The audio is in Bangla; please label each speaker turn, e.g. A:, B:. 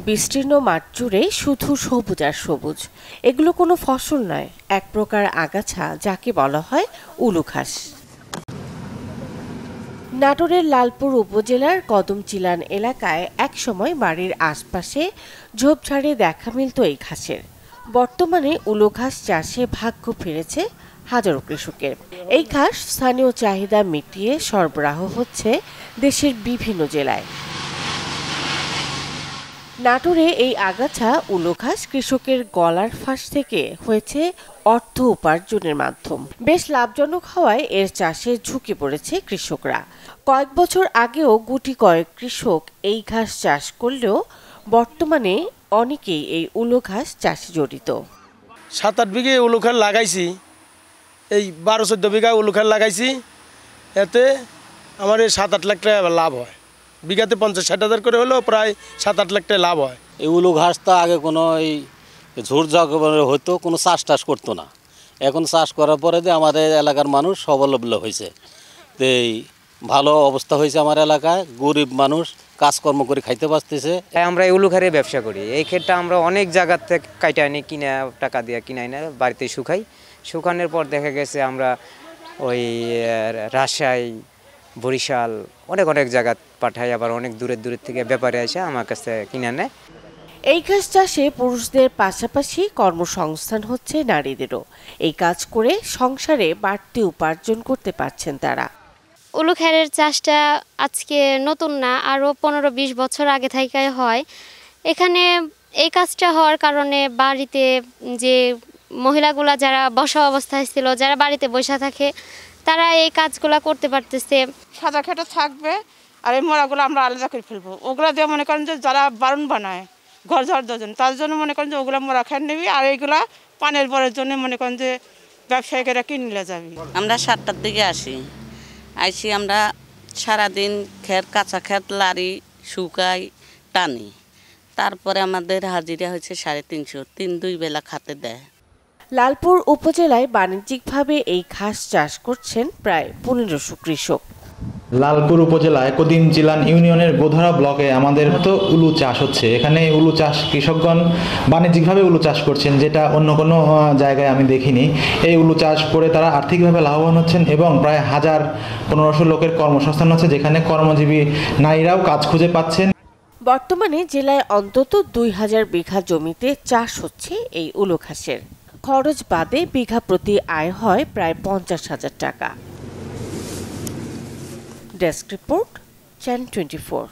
A: বিস্তীর্ণ মাঠ জুড়ে শুধু সবুজ আর সবুজ। এগুলো কোনো ফসল নয়, এক প্রকার আগাছা যাকে বলা হয় উলু ঘাস। নাটোরের লালপুর উপজেলার কদমচিলান এলাকায় একসময় বাড়ির আশপাশে ঝোপঝাড়ে দেখা মিলত এই ঘাসের। বর্তমানে উলু ঘাস চাষে ভাগ্য ফিরেছে হাজারো কৃষকের। এই ঘাস স্থানীয় চাহিদা মিটিয়ে সরবরাহ হচ্ছে দেশের বিভিন্ন জেলায়। নাটোরে এই আগাছা উলু ঘাস কৃষকের গলার ফাঁস থেকে হয়েছে অর্থ উপার্জনের মাধ্যম। বেশ লাভজনক হওয়ায় এর চাষে ঝুঁকে পড়েছে কৃষকরা। কয়েক বছর আগেও গুটি কয়েক কৃষক এই ঘাস চাষ করলেও বর্তমানে অনেকেই এই উলু ঘাস চাষে জড়িত।
B: 7-8 বিঘে উলু ঘাস লাগাইছি, এই 12-14 বিঘা উলু ঘাস লাগাইছি। এতে আমার 7-8 লাখ টাকা লাভ হয়। বিঘাতে 50-60 হাজার করে হলেও প্রায় 7-8 লাখ টাকা লাভ হয়।
C: এই উলু ঘাস তো আগে কোনো এই ঝুড়ঝাড় হতো, কোনো চাষ টাস করতো না। এখন চাষ করার পরে যে আমাদের এলাকার মানুষ স্বাবলম্বী হয়েছে, তো এই ভালো অবস্থা হয়েছে আমার এলাকায়। গরিব মানুষ কাজকর্ম করে খাইতে পারতেছে।
D: আমরা এই উলু ঘাসের ব্যবসা করি। এই ক্ষেত্রে আমরা অনেক জায়গার থেকে কাইটা আনি, কিনে টাকা দিয়ে কিনে আনি, বাড়িতে শুকাই। শুকানোর পর দেখা গেছে আমরা ওই রাজশাহী, বরিশাল অনেক জায়গা পাঠাই। আবার অনেক দূরের থেকে ব্যাপারে এসে আমার কাছে কিনে নেয়।
A: এই ঘাস চাষে পুরুষদের পাশাপাশি কর্মসংস্থান হচ্ছে নারীদেরও। এই কাজ করে সংসারে বাড়তি উপার্জন করতে পারছেন তারা।
E: উলু ঘাসের চাষটা আজকে নতুন না, আরও 15-20 বছর আগে থেকে হয়। এখানে এই কাজটা হওয়ার কারণে বাড়িতে যে মহিলাগুলা যারা বসা অবস্থায় ছিল, যারা বাড়িতে বসে থাকে, তারা এই কাজগুলা করতে পারতেছে।
F: সাদা খেটা থাকবে আর এই মোড়াগুলো আমরা আলাদা করে ফেলবো। ওগুলো দিয়ে মনে করেন যে যারা বারণ বানায় ঘর ঝাড় দেওয়ার তার জন্য মনে করেন যে ওগুলো মোড়া খেয়ে নেবি, আর এইগুলা পানের বরের জন্য মনে করেন যে ব্যবসায়ীরা কিনলে যাবি।
G: আমরা 7টার দিকে আইসি আমরা সারাদিন কাঁচা খেত লাড়ি শুকাই টানি। তারপরে আমাদের হাজিরা হয়েছে 350, 3-2 বেলা খাতে দেয়।
A: লালপুর উপজেলায় বাণিজ্যিকভাবে এই ঘাস চাষ করছেন প্রায় 1500 কৃষক।
H: লালপুর উপজেলায় কদিমচিলান ইউনিয়নের গোধরা ব্লকে আমাদের তো উলু চাষ হচ্ছে। এখানে উলু চাষ কৃষকগণ বাণিজ্যিকভাবে উলু চাষ করছেন, যেটা অন্য কোনো জায়গায় আমি দেখিনি। এই উলু চাষ করে তারা আর্থিকভাবে লাভবান হচ্ছেন এবং প্রায় 1500 লোকের কর্মসংস্থান হচ্ছে, যেখানে কর্মজীবী নারীরাও কাজ খুঁজে পাচ্ছেন।
A: বর্তমানে জেলায় অন্তত 2000 বিঘা জমিতে চাষ হচ্ছে এই উলু ঘাসের। খরচ বাদে বিঘা প্রতি আয় হয় প্রায় 50,000 টাকা। Desk report, channel 24।